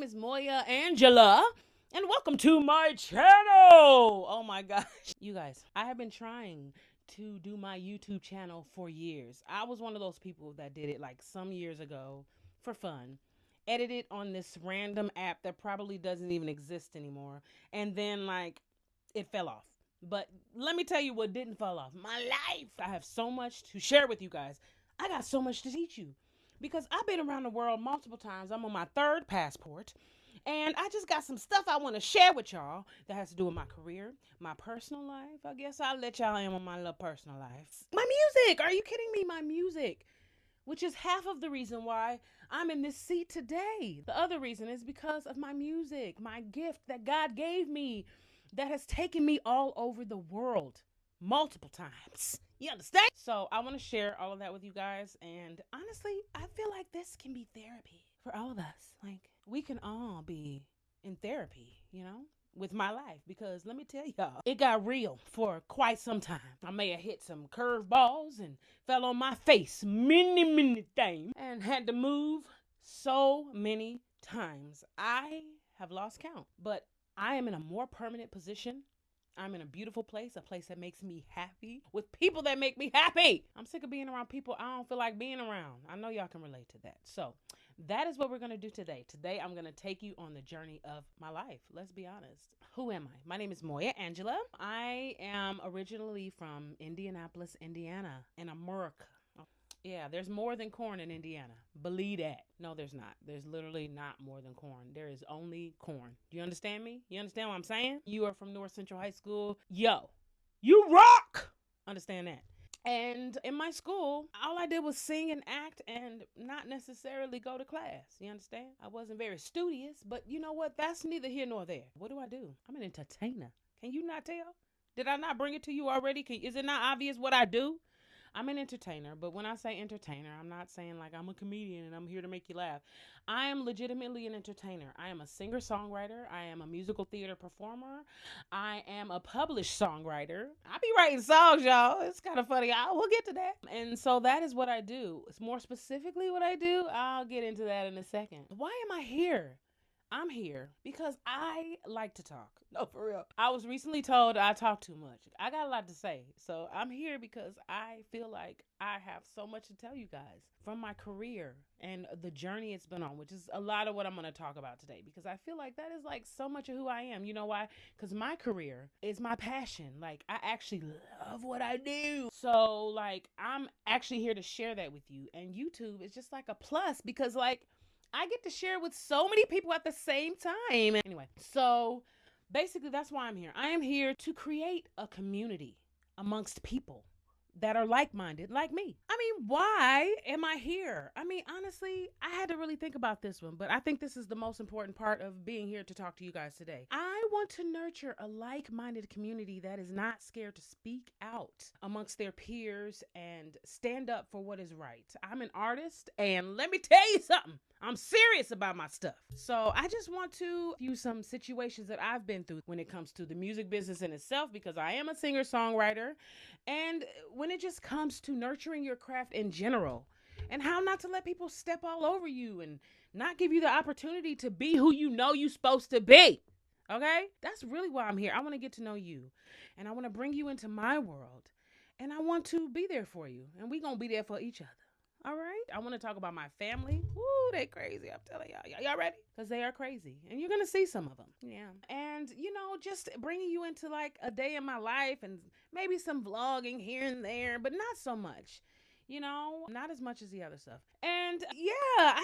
name is Moya Angela, and welcome to my channel. Oh my gosh. You guys, I have been trying to do my YouTube channel for years. I was one of those people that did it like some years ago for fun. Edited on this random app that probably doesn't even exist anymore. And then, like, it fell off. But let me tell you what didn't fall off. My life. I have so much to share with you guys. I got so much to teach you because I've been around the world multiple times. I'm on my third passport. And I just got some stuff I want to share with y'all that has to do with my career, my personal life. I guess I'll let y'all in on my little personal life. My music. Are you kidding me? My music. Which is half of the reason why I'm in this seat today. The other reason is because of my music, my gift that God gave me that has taken me all over the world multiple times. You understand? So I want to share all of that with you guys. And honestly, I feel like this can be therapy for all of us. Like, we can all be in therapy, with my life, because let me tell y'all, it got real for quite some time. I may have hit some curveballs and fell on my face many times and had to move so many times. I have lost count, but I am in a more permanent position. I'm in a beautiful place, a place that makes me happy, with people that make me happy. I'm sick of being around people I don't feel like being around. I know y'all can relate to that. So that is what we're going to do today. Today, I'm going to take you on the journey of my life. Let's be honest. Who am I? My name is Moya Angela. I am originally from Indianapolis, Indiana, in America. Yeah, there's more than corn in Indiana. Believe that. No, there's not. There's literally not more than corn. There is only corn. Do you understand me? You understand what I'm saying? You are from North Central High School. Yo, you rock! Understand that. And in my school, all I did was sing and act and not necessarily go to class. You understand? I wasn't very studious, but you know what? That's neither here nor there. What do? I'm an entertainer. Can you not tell? Did I not bring it to you already? Is it not obvious what I do? I'm an entertainer, but when I say entertainer, I'm not saying like I'm a comedian and I'm here to make you laugh. I am legitimately an entertainer. I am a singer-songwriter. I am a musical theater performer. I am a published songwriter. I be writing songs, y'all. It's kind of funny. We'll get to that. And so that is what I do. It's more specifically what I do. I'll get into that in a second. Why am I here? I'm here because I like to talk. No, for real. I was recently told I talk too much. I got a lot to say. So I'm here because I feel like I have so much to tell you guys from my career and the journey it's been on, which is a lot of what I'm going to talk about today, because I feel like that is like so much of who I am. You know why? Because my career is my passion. Like, I actually love what I do. So, like, I'm actually here to share that with you. And YouTube is just like a plus because, like, I get to share with so many people at the same time. Anyway, so basically that's why I'm here. I am here to create a community amongst people that are like-minded like me. I mean, why am I here? I mean, honestly, I had to really think about this one, but I think this is the most important part of being here to talk to you guys today. I want to nurture a like-minded community that is not scared to speak out amongst their peers and stand up for what is right. I'm an artist, and let me tell you something. I'm serious about my stuff. So I just want to use some situations that I've been through when it comes to the music business in itself, because I am a singer-songwriter, and when it just comes to nurturing your craft in general, and how not to let people step all over you and not give you the opportunity to be who you know you're supposed to be. Okay? That's really why I'm here. I want to get to know you, and I want to bring you into my world, and I want to be there for you, and we're going to be there for each other. All right. I want to talk about my family. Woo, they crazy. I'm telling y'all. Y'all ready? Because they are crazy. And you're going to see some of them. Yeah. And, just bringing you into like a day in my life and maybe some vlogging here and there, but not so much. Not as much as the other stuff. And yeah,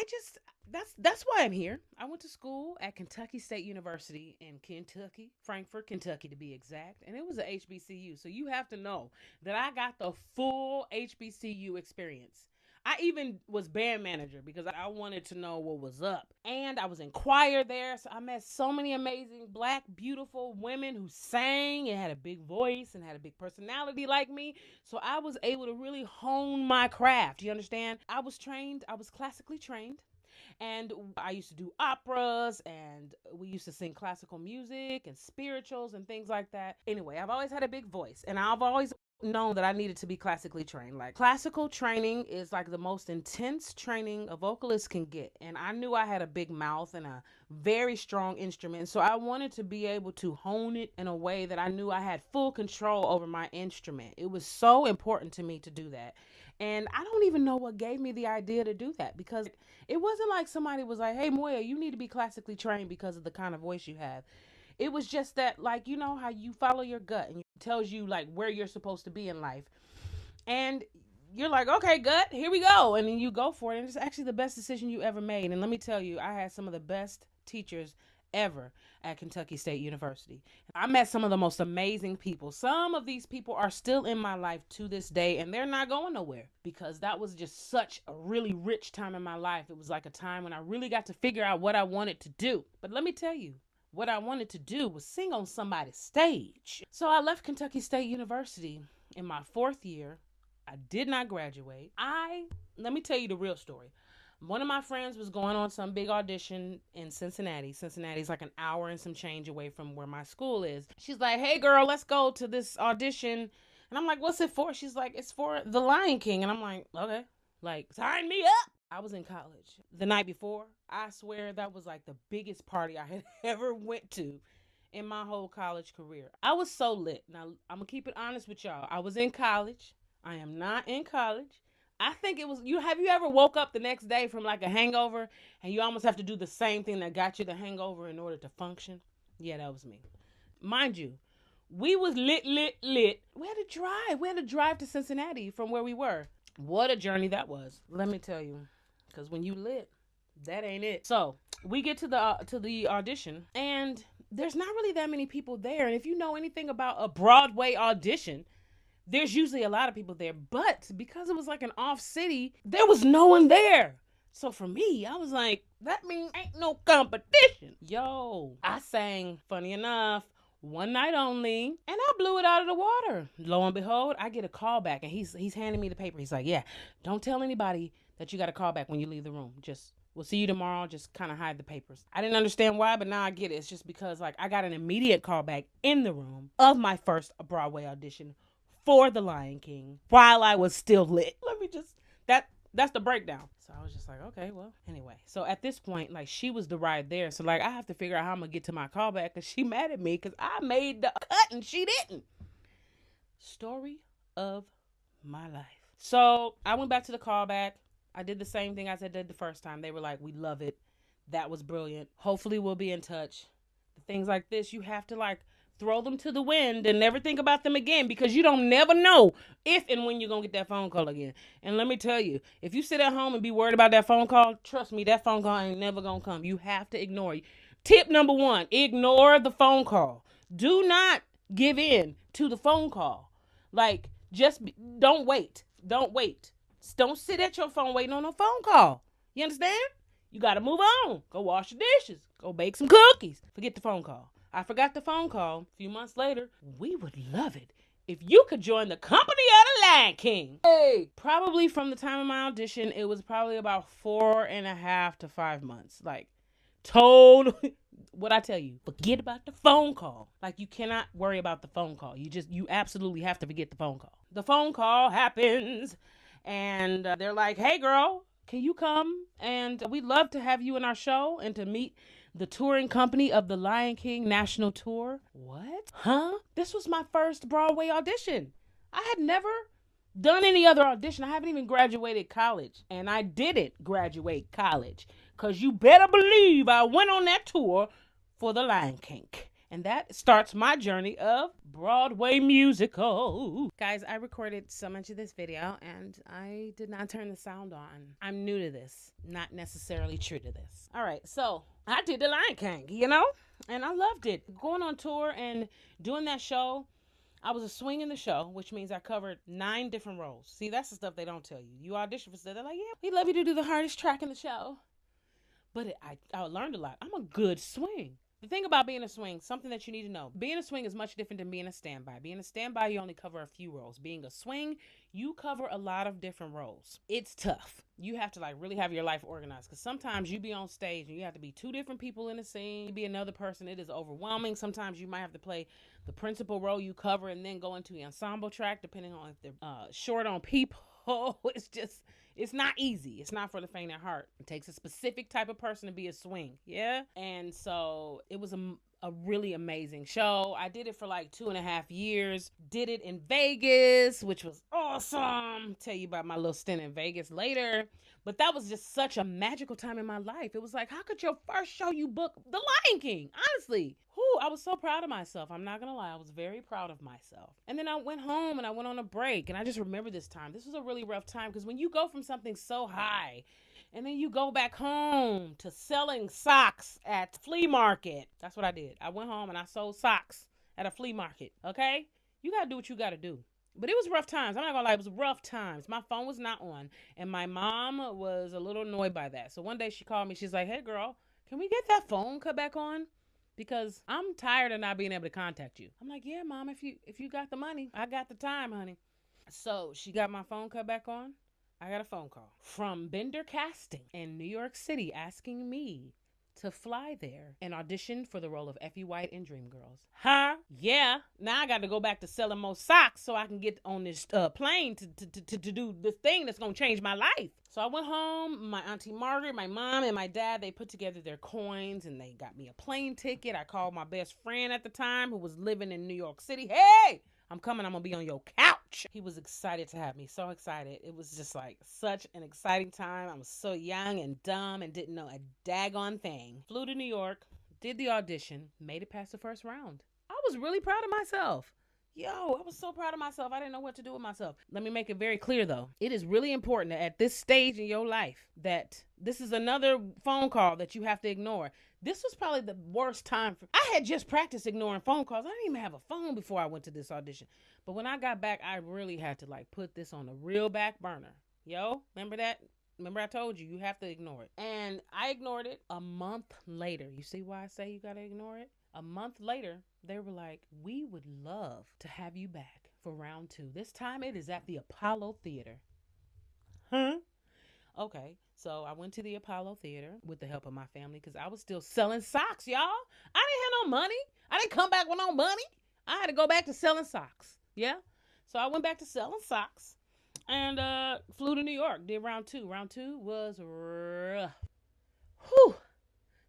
that's why I'm here. I went to school at Kentucky State University in Kentucky, Frankfort, Kentucky to be exact. And it was a HBCU. So you have to know that I got the full HBCU experience. I even was band manager because I wanted to know what was up. And I was in choir there. So I met so many amazing Black, beautiful women who sang and had a big voice and had a big personality like me. So I was able to really hone my craft. You understand? I was classically trained. And I used to do operas, and we used to sing classical music and spirituals and things like that. Anyway, I've always had a big voice, and I've always known that I needed to be classically trained. Like, classical training is like the most intense training a vocalist can get. And I knew I had a big mouth and a very strong instrument. So I wanted to be able to hone it in a way that I knew I had full control over my instrument. It was so important to me to do that. And I don't even know what gave me the idea to do that, because it wasn't like somebody was like, hey, Moya, you need to be classically trained because of the kind of voice you have. It was just that, like, you know how you follow your gut and it tells you like where you're supposed to be in life. And you're like, okay, gut, here we go. And then you go for it. And it's actually the best decision you ever made. And let me tell you, I had some of the best teachers ever at Kentucky State University. I met some of the most amazing people. Some of these people are still in my life to this day, and they're not going nowhere, because that was just such a really rich time in my life. It was like a time when I really got to figure out what I wanted to do. But let me tell you, what I wanted to do was sing on somebody's stage. So I left Kentucky State University in my 4th year. I did not graduate. Let me tell you the real story. One of my friends was going on some big audition in Cincinnati. Cincinnati's like an hour and some change away from where my school is. She's like, hey girl, let's go to this audition. And I'm like, what's it for? She's like, it's for The Lion King. And I'm like, okay, like, sign me up. I was in college. The night before, I swear that was like the biggest party I had ever went to in my whole college career. I was so lit. Now, I'm going to keep it honest with y'all. I was in college. I am not in college. I think it was you. Have you ever woke up the next day from like a hangover and you almost have to do the same thing that got you the hangover in order to function? Yeah, that was me. Mind you, we was lit. We had to drive. We had to drive to Cincinnati from where we were. What a journey that was. Let me tell you, because when you lit, that ain't it. So we get to the audition, and there's not really that many people there. And if you know anything about a Broadway audition, there's usually a lot of people there. But because it was like an off city, there was no one there. So for me, I was like, that means ain't no competition. Yo, I sang, funny enough, One Night Only, and I blew it out of the water. Lo and behold, I get a call back, and he's handing me the paper. He's like, yeah, don't tell anybody that you got a call back when you leave the room. Just, we'll see you tomorrow. Just kind of hide the papers. I didn't understand why, but now I get it. It's just because, like, I got an immediate call back in the room of my first Broadway audition for The Lion King while I was still lit. That's the breakdown. So I was just like, okay, well, anyway. So at this point, like, she was the ride there. So, like, I have to figure out how I'm going to get to my callback, because she mad at me because I made the cut and she didn't. Story of my life. So I went back to the callback. I did the same thing as I did the first time. They were like, we love it. That was brilliant. Hopefully we'll be in touch. Things like this, you have to, like, throw them to the wind and never think about them again, because you don't never know if and when you're going to get that phone call again. And let me tell you, if you sit at home and be worried about that phone call, trust me, that phone call ain't never going to come. You have to ignore it. Tip number 1, ignore the phone call. Do not give in to the phone call. Like, don't wait. Don't wait. Don't sit at your phone waiting on a phone call. You understand? You got to move on. Go wash your dishes. Go bake some cookies. Forget the phone call. I forgot the phone call. A few months later, we would love it if you could join the company of the Lion King. Hey, probably from the time of my audition, it was probably about 4.5 to 5 months. Like, what I tell you, forget about the phone call. Like, you cannot worry about the phone call. You absolutely have to forget the phone call. The phone call happens, and they're like, hey, girl, can you come? And we'd love to have you in our show and to meet the touring company of the Lion King National Tour. What? Huh? This was my first Broadway audition. I had never done any other audition. I haven't even graduated college. And I didn't graduate college, because you better believe I went on that tour for the Lion King. And that starts my journey of Broadway musical. Guys, I recorded so much of this video and I did not turn the sound on. I'm new to this, not necessarily true to this. All right, so I did the Lion King, and I loved it. Going on tour and doing that show, I was a swing in the show, which means I covered 9 different roles. See, that's the stuff they don't tell you. You audition for stuff, they're like, yeah, we'd love you to do the hardest track in the show. But I learned a lot. I'm a good swing. The thing about being a swing, something that you need to know. Being a swing is much different than being a standby. Being a standby, you only cover a few roles. Being a swing, you cover a lot of different roles. It's tough. You have to like really have your life organized because sometimes you be on stage and you have to be two different people in the scene, be another person. It is overwhelming. Sometimes you might have to play the principal role you cover and then go into the ensemble track depending on if they're short on people. It's not easy. It's not for the faint of heart. It takes a specific type of person to be a swing. Yeah. And so it was a really amazing show. I did it for like 2.5 years. Did it in Vegas, which was awesome. Tell you about my little stint in Vegas later. But that was just such a magical time in my life. It was like, how could your first show you book The Lion King? Honestly. Whew, I was so proud of myself. I'm not going to lie. I was very proud of myself. And then I went home and I went on a break. And I just remember this time. This was a really rough time because when you go from something so high and then you go back home to selling socks at flea market. That's what I did. I went home and I sold socks at a flea market. Okay? You got to do what you got to do. But it was rough times. I'm not going to lie. It was rough times. My phone was not on. And my mom was a little annoyed by that. So one day she called me. She's like, hey, girl, can we get that phone cut back on? Because I'm tired of not being able to contact you. I'm like, yeah, Mom, if you got the money, I got the time, honey. So she got my phone cut back on. I got a phone call from Bender Casting in New York City asking me to fly there and audition for the role of Effie White in Dreamgirls. Huh? Yeah. Now I got to go back to selling more socks so I can get on this plane to do this thing that's going to change my life. So I went home. My Auntie Margaret, my mom, and my dad, they put together their coins and they got me a plane ticket. I called my best friend at the time who was living in New York City. Hey! I'm coming. I'm going to be on your couch. He was excited to have me. So excited. It was just like such an exciting time. I was so young and dumb and didn't know a daggone thing. Flew to New York, did the audition, made it past the first round. I was really proud of myself. Yo, I was so proud of myself. I didn't know what to do with myself. Let me make it very clear, though. It is really important at this stage in your life that this is another phone call that you have to ignore. This was probably the worst time. I had just practiced ignoring phone calls. I didn't even have a phone before I went to this audition. But when I got back, I really had to like put this on a real back burner. Yo, remember that? Remember I told you, you have to ignore it. And I ignored it a month later. You see why I say you got to ignore it? A month later, they were like, we would love to have you back for round 2. This time it is at the Apollo Theater. Huh? Okay, so I went to the Apollo Theater with the help of my family because I was still selling socks, y'all. I didn't have no money. I didn't come back with no money. I had to go back to selling socks. Yeah? So I went back to selling socks and flew to New York, did round 2. Round 2 was rough. Whew.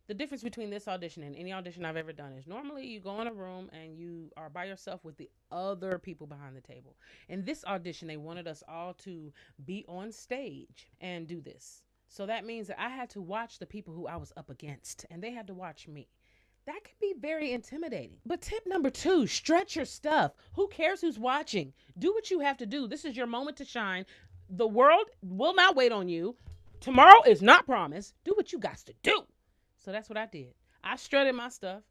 The difference between this audition and any audition I've ever done is normally you go in a room and you are by yourself with the other people behind the table. In this audition, they wanted us all to be on stage and do this. So that means that I had to watch the people who I was up against, and they had to watch me. That can be very intimidating. But tip number 2, stretch your stuff. Who cares who's watching? Do what you have to do. This is your moment to shine. The world will not wait on you. Tomorrow is not promised. Do what you got to do. So that's what I did. I strutted my stuff.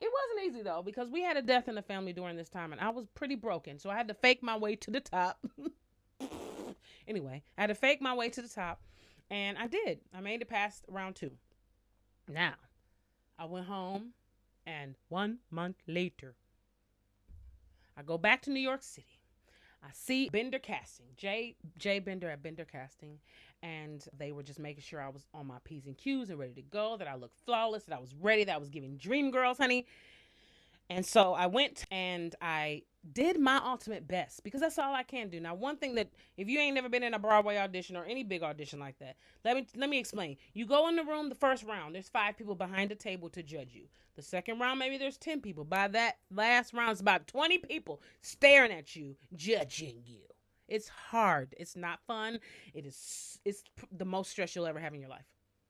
It wasn't easy, though, because we had a death in the family during this time, and I was pretty broken. So I had to fake my way to the top. Anyway, I had to fake my way to the top, and I did. I made it past round 2. Now, I went home, and 1 month later, I go back to New York City. I see Bender Casting, Jay Bender at Bender Casting, and they were just making sure I was on my P's and Q's and ready to go, that I looked flawless, that I was ready, that I was giving dream girls, honey. And so I went and I did my ultimate best because that's all I can do. Now, one thing that if you ain't never been in a Broadway audition or any big audition like that, let me explain. You go in the room the first round, there's 5 people behind the table to judge you. The second round, maybe there's 10 people. By that last round, it's about 20 people staring at you, judging you. It's hard. It's not fun. It's the most stress you'll ever have in your life.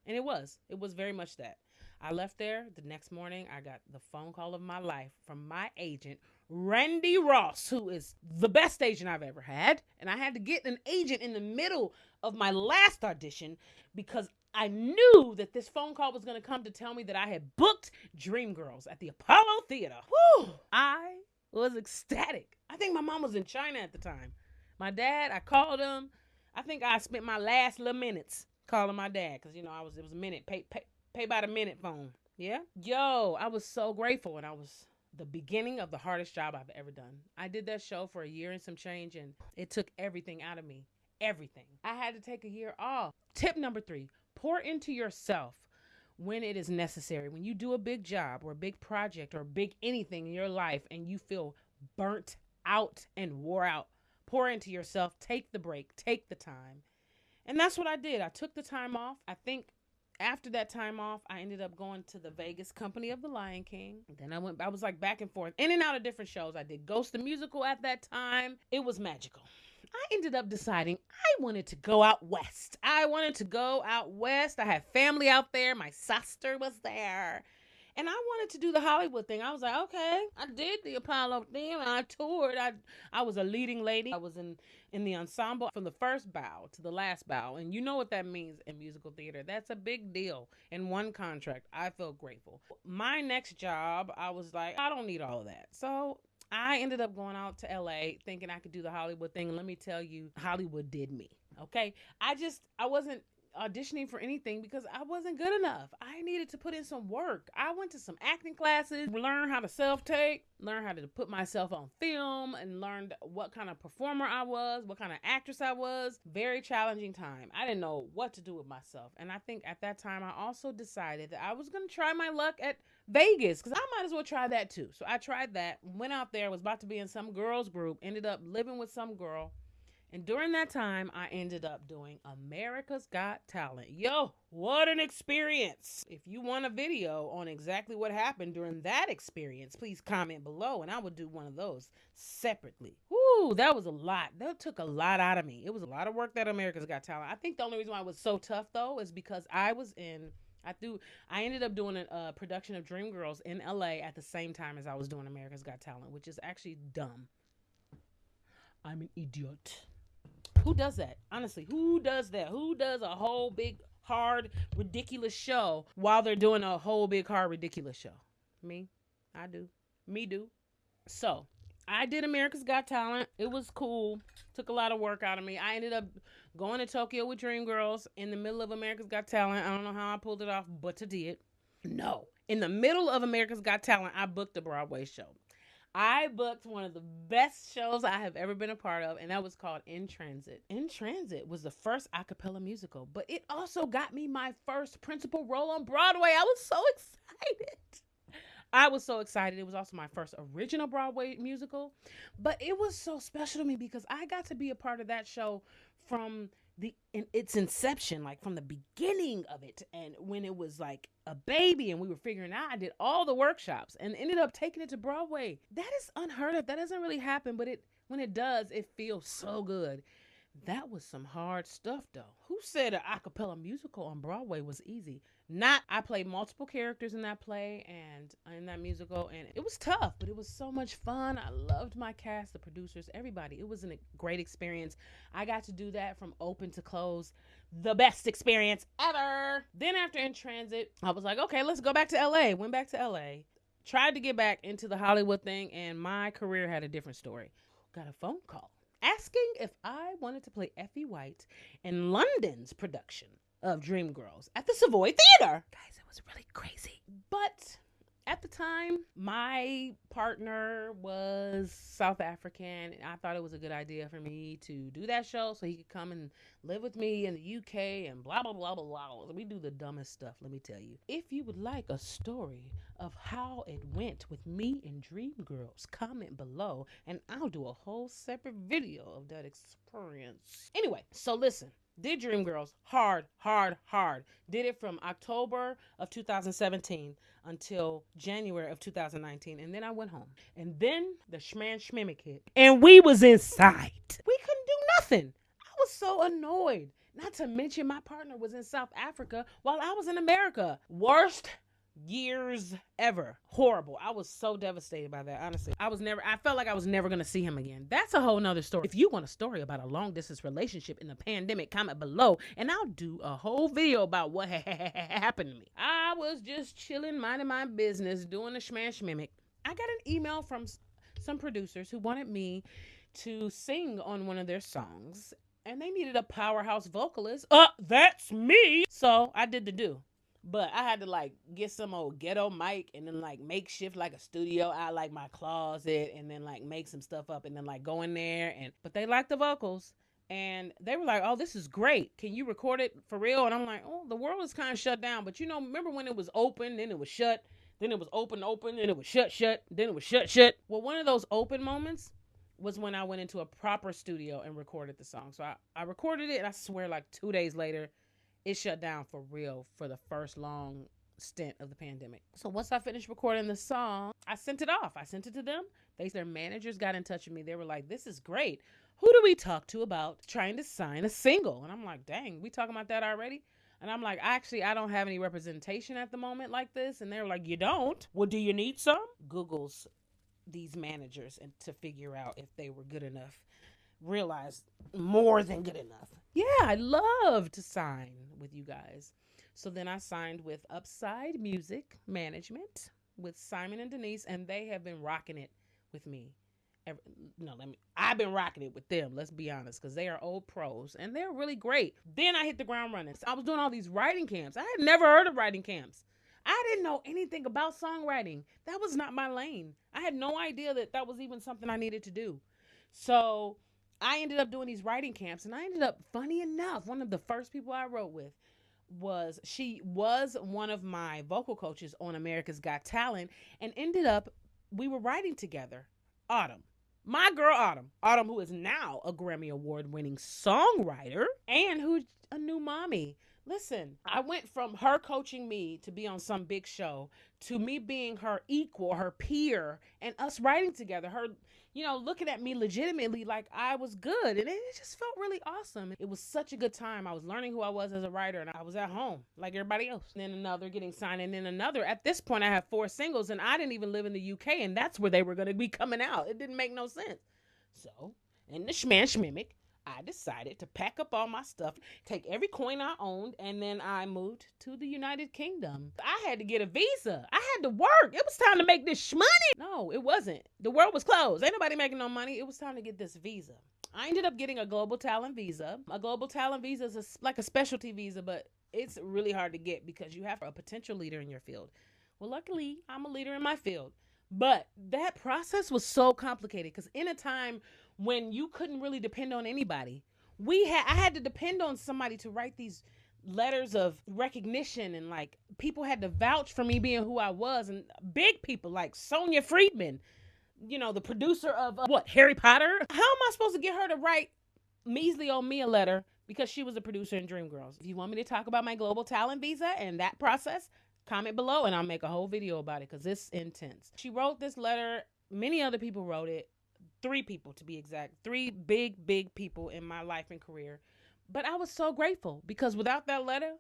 And it was very much that. I left there. The next morning, I got the phone call of my life from my agent, Randy Ross, who is the best agent I've ever had. And I had to get an agent in the middle of my last audition because I knew that this phone call was going to come to tell me that I had booked Dreamgirls at the Apollo Theater. Whew! I was ecstatic. I think my mom was in China at the time. My dad, I called him. I think I spent my last little minutes calling my dad because, it was a minute, pay by the minute phone. Yeah. Yo, I was so grateful, and I was the beginning of the hardest job I've ever done. I did that show for a year and some change, and it took everything out of me. Everything. I had to take a year off. Tip number 3, pour into yourself when it is necessary. When you do a big job or a big project or big anything in your life and you feel burnt out and wore out, pour into yourself, take the break, take the time. And that's what I did. I took the time off. I think after that time off, I ended up going to the Vegas company of the Lion King. Then I was like back and forth, in and out of different shows. I did Ghost the Musical at that time. It was magical. I ended up deciding I wanted to go out west. I had family out there. My sister was there. And I wanted to do the Hollywood thing. I was like, okay, I did the Apollo thing. I toured. I was a leading lady. I was in the ensemble from the first bow to the last bow. And you know what that means in musical theater. That's a big deal. In one contract, I feel grateful. My next job, I was like, I don't need all of that. So I ended up going out to LA thinking I could do the Hollywood thing. And let me tell you, Hollywood did me. Okay. I wasn't auditioning for anything because I wasn't good enough. I needed to put in some work. I went to some acting classes, learned how to self-tape, learned how to put myself on film, and learned what kind of performer I was, what kind of actress I was. Very challenging time. I didn't know what to do with myself. And I think at that time, I also decided that I was going to try my luck at Vegas because I might as well try that too. So I tried that, went out there, was about to be in some girls group, ended up living with some girl. And during that time, I ended up doing America's Got Talent. Yo, what an experience. If you want a video on exactly what happened during that experience, please comment below and I will do one of those separately. Woo, that was a lot. That took a lot out of me. It was a lot of work, that America's Got Talent. I think the only reason why it was so tough though is because I ended up doing a production of Dreamgirls in LA at the same time as I was doing America's Got Talent, which is actually dumb. I'm an idiot. Who does that? Honestly, who does that? Who does a whole big, hard, ridiculous show while they're doing a whole big, hard, ridiculous show? Me? I do. Me do. So, I did America's Got Talent. It was cool. Took a lot of work out of me. I ended up going to Tokyo with Dreamgirls in the middle of America's Got Talent. I don't know how I pulled it off, but I did. No. In the middle of America's Got Talent, I booked a Broadway show. I booked one of the best shows I have ever been a part of, and that was called In Transit. In Transit was the first a cappella musical, but it also got me my first principal role on Broadway. I was so excited. It was also my first original Broadway musical, but it was so special to me because I got to be a part of that show from its inception, like from the beginning of it, and when it was like a baby and we were figuring out. I did all the workshops and ended up taking it to Broadway. That is unheard of. That doesn't really happen, but when it does, it feels so good. That was some hard stuff though. Who said an a cappella musical on Broadway was easy? Not. I played multiple characters in that play and in that musical, and it was tough, but it was so much fun. I loved my cast, the producers, everybody. It was a great experience. I got to do that from open to close. The best experience ever. Then after In Transit, I was like, okay, let's go back to LA. Went back to LA. Tried to get back into the Hollywood thing, and my career had a different story. Got a phone call asking if I wanted to play Effie White in London's production of Dreamgirls at the Savoy Theater. Guys, it was really crazy. But at the time, my partner was South African, and I thought it was a good idea for me to do that show so he could come and live with me in the UK and blah, blah, blah, blah, blah. We do the dumbest stuff, let me tell you. If you would like a story of how it went with me and Dreamgirls, comment below, and I'll do a whole separate video of that experience. Anyway, so listen. Did Dreamgirls hard. Did it from October of 2017 until January of 2019. And then I went home. And then the schmimic hit. And we was inside. We couldn't do nothing. I was so annoyed. Not to mention my partner was in South Africa while I was in America. Worst years ever. Horrible. I was so devastated by that, honestly. I felt like I was never going to see him again. That's a whole nother story. If you want a story about a long distance relationship in the pandemic, comment below and I'll do a whole video about what happened to me. I was just chilling, minding my business, doing the schmimic. I got an email from some producers who wanted me to sing on one of their songs, and they needed a powerhouse vocalist. That's me. So I did the do. But I had to like get some old ghetto mic and then like makeshift like a studio out like my closet and then like make some stuff up and then like go in there and but they liked the vocals and they were like, "Oh, this is great. Can you record it for real?" And I'm like, "Oh, the world is kind of shut down, but you know, remember when it was open, then it was shut, then it was open, then it was shut, then it was shut." Well, one of those open moments was when I went into a proper studio and recorded the song. So I recorded it and I swear like 2 days later it shut down for real for the first long stint of the pandemic. So once I finished recording the song, I sent it off. I sent it to them. Their managers got in touch with me. They were like, "This is great. Who do we talk to about trying to sign a single?" And I'm like, "Dang, we talking about that already?" And I'm like, "Actually, I don't have any representation at the moment like this." And they were like, "You don't? Well, do you need some?" Google's these managers and to figure out if they were good enough. Realized more than good enough. Yeah, I love to sign with you guys. So then I signed with Upside Music Management with Simon and Denise, and they have been rocking it with me. I've been rocking it with them, let's be honest, because they are old pros and they're really great. Then I hit the ground running. So I was doing all these writing camps. I had never heard of writing camps. I didn't know anything about songwriting. That was not my lane. I had no idea that was even something I needed to do. So I ended up doing these writing camps, and I ended up, funny enough, one of the first people I wrote with she was one of my vocal coaches on America's Got Talent, and ended up, we were writing together. Autumn. My girl Autumn, who is now a Grammy Award winning songwriter and who's a new mommy. Listen, I went from her coaching me to be on some big show to me being her equal, her peer, and us writing together. Her, looking at me legitimately like I was good. And it just felt really awesome. It was such a good time. I was learning who I was as a writer, and I was at home like everybody else. And then another getting signed, and then another. At this point, I have 4 singles, and I didn't even live in the UK, and that's where they were going to be coming out. It didn't make no sense. So, in the schmimick, I decided to pack up all my stuff, take every coin I owned, and then I moved to the United Kingdom. I had to get a visa. I had to work. It was time to make this money. No, it wasn't. The world was closed. Ain't nobody making no money. It was time to get this visa. I ended up getting a global talent visa. A global talent visa is like a specialty visa, but it's really hard to get because you have a potential leader in your field. Well, luckily, I'm a leader in my field. But that process was so complicated because in a time when you couldn't really depend on anybody, I had to depend on somebody to write these letters of recognition, and like people had to vouch for me being who I was, and big people like Sonia Friedman, the producer of Harry Potter. How am I supposed to get her to write measly on me a letter because she was a producer in Dreamgirls? If you want me to talk about my global talent visa and that process, comment below and I'll make a whole video about it because it's intense. She wrote this letter. Many other people wrote it. 3 people to be exact. 3 big people in my life and career. But I was so grateful because without that letter,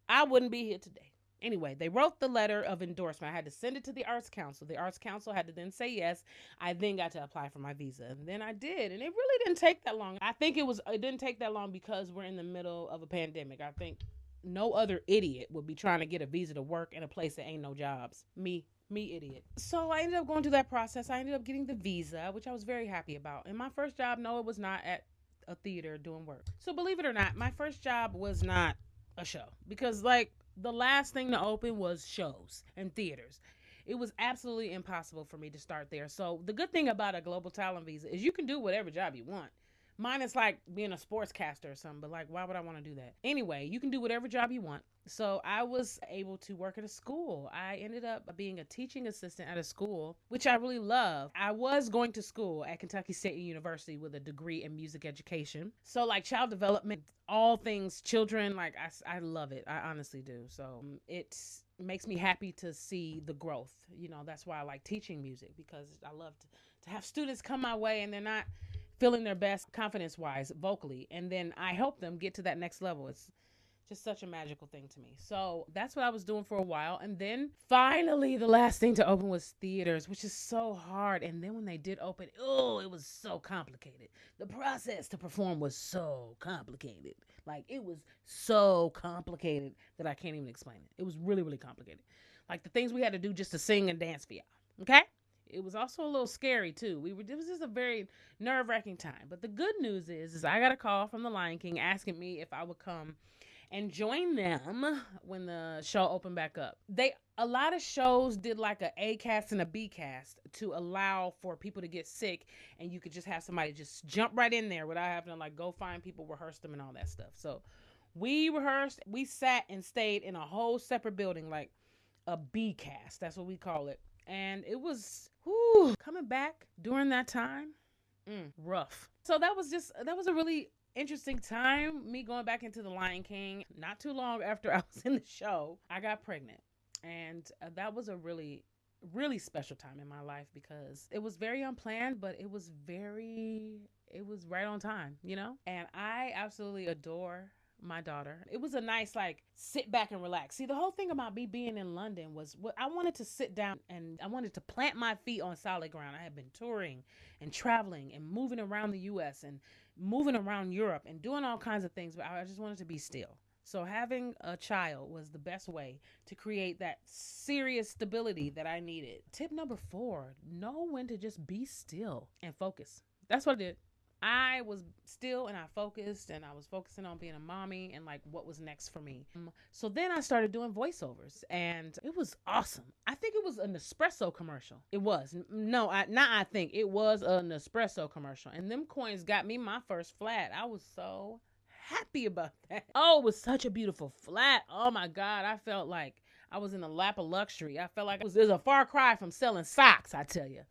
I wouldn't be here today. Anyway, they wrote the letter of endorsement. I had to send it to the Arts Council. The Arts Council had to then say yes. I then got to apply for my visa. And then I did. And it really didn't take that long. I think it didn't take that long because we're in the middle of a pandemic. I think no other idiot would be trying to get a visa to work in a place that ain't no jobs. Me idiot. So I ended up going through that process. I ended up getting the visa, which I was very happy about. And my first job, no, it was not at a theater doing work. So believe it or not, my first job was not a show because like the last thing to open was shows and theaters. It was absolutely impossible for me to start there. So the good thing about a global talent visa is you can do whatever job you want. Mine is like being a sportscaster or something, but like, why would I want to do that? Anyway, you can do whatever job you want. So I was able to work at a school. I ended up being a teaching assistant at a school, which I really love. I was going to school at Kentucky State University with a degree in music education. So like child development, all things children, like I love it. I honestly do. So it makes me happy to see the growth. That's why I like teaching music, because I love to have students come my way and they're not feeling their best confidence-wise vocally, and then I help them get to that next level. It's just such a magical thing to me. So that's what I was doing for a while, and then finally the last thing to open was theaters, which is so hard. And then when they did open, it was so complicated. The process to perform was so complicated. Like, it was so complicated that I can't even explain it. It was really, really complicated. Like the things we had to do just to sing and dance for y'all. Okay? It was also a little scary too. It was just a very nerve-wracking time. But the good news is I got a call from the Lion King asking me if I would come and join them when the show opened back up. A lot of shows did like a cast and a B cast to allow for people to get sick, and you could just have somebody just jump right in there without having to like go find people, rehearse them, and all that stuff. So we rehearsed, we sat and stayed in a whole separate building, like a B cast. That's what we call it. And it was coming back during that time, rough. So that was a really interesting time. Me going back into The Lion King. Not too long after I was in the show, I got pregnant. And that was a really, really special time in my life because it was very unplanned, but it was right on time, you know? And I absolutely adore my daughter. It was a nice like sit back and relax. See, the whole thing about me being in London was what I wanted to sit down and I wanted to plant my feet on solid ground. I had been touring and traveling and moving around the US and moving around Europe and doing all kinds of things, but I just wanted to be still. So having a child was the best way to create that serious stability that I needed. Tip number 4, know when to just be still and focus. That's what I did. I was still and I focused and I was focusing on being a mommy and like what was next for me. So then I started doing voiceovers and it was awesome. I think it was a Nespresso commercial. It was. No, I think it was a Nespresso commercial. And them coins got me my first flat. I was so happy about that. Oh, it was such a beautiful flat. Oh my God. I felt like I was in the lap of luxury. I felt like it was a far cry from selling socks, I tell you.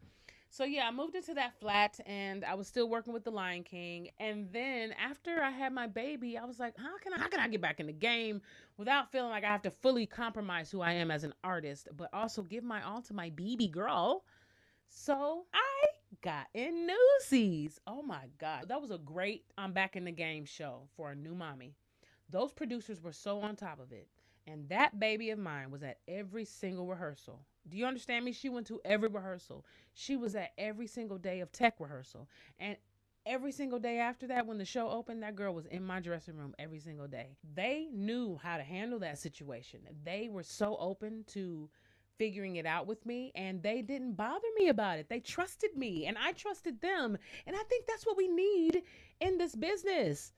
So yeah, I moved into that flat and I was still working with The Lion King. And then after I had my baby, I was like, how can I get back in the game without feeling like I have to fully compromise who I am as an artist, but also give my all to my baby girl? So I got in Newsies. Oh my God. That was a great I'm back in the game show for a new mommy. Those producers were so on top of it. And that baby of mine was at every single rehearsal. Do you understand me? She went to every rehearsal. She was at every single day of tech rehearsal. And every single day after that, when the show opened, that girl was in my dressing room every single day. They knew how to handle that situation. They were so open to figuring it out with me, and they didn't bother me about it. They trusted me, and I trusted them. And I think that's what we need in this business.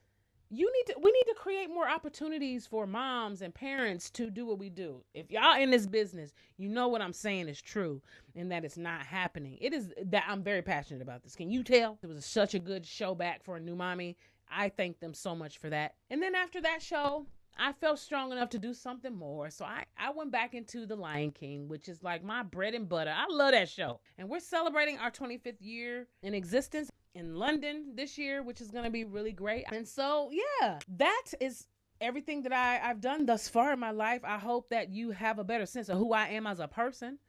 We need to create more opportunities for moms and parents to do what we do. If y'all in this business, you know what I'm saying is true and that it's not happening. It is that I'm very passionate about this. Can you tell? It was such a good show back for a new mommy. I thank them so much for that. And then after that show, I felt strong enough to do something more. So I went back into The Lion King, which is like my bread and butter. I love that show. And we're celebrating our 25th year in existence in London this year, which is going to be really great. And so, yeah, that is everything that I've done thus far in my life. I hope that you have a better sense of who I am as a person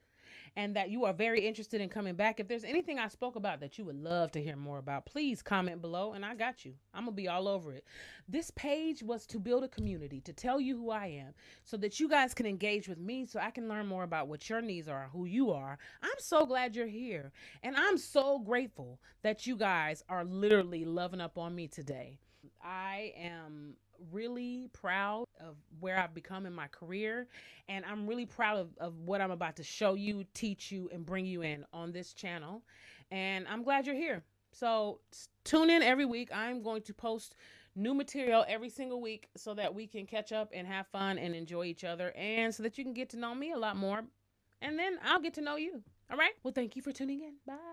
and that you are very interested in coming back. If there's anything I spoke about that you would love to hear more about, please comment below and I got you. I'm going to be all over it. This page was to build a community, to tell you who I am so that you guys can engage with me so I can learn more about what your needs are, who you are. I'm so glad you're here. And I'm so grateful that you guys are literally loving up on me today. I am really proud of where I've become in my career, and I'm really proud of what I'm about to show you, teach you, and bring you in on this channel. And I'm glad you're here. So tune in every week. I'm going to post new material every single week so that we can catch up and have fun and enjoy each other, and so that you can get to know me a lot more, and then I'll get to know you. All right? Well, thank you for tuning in. Bye.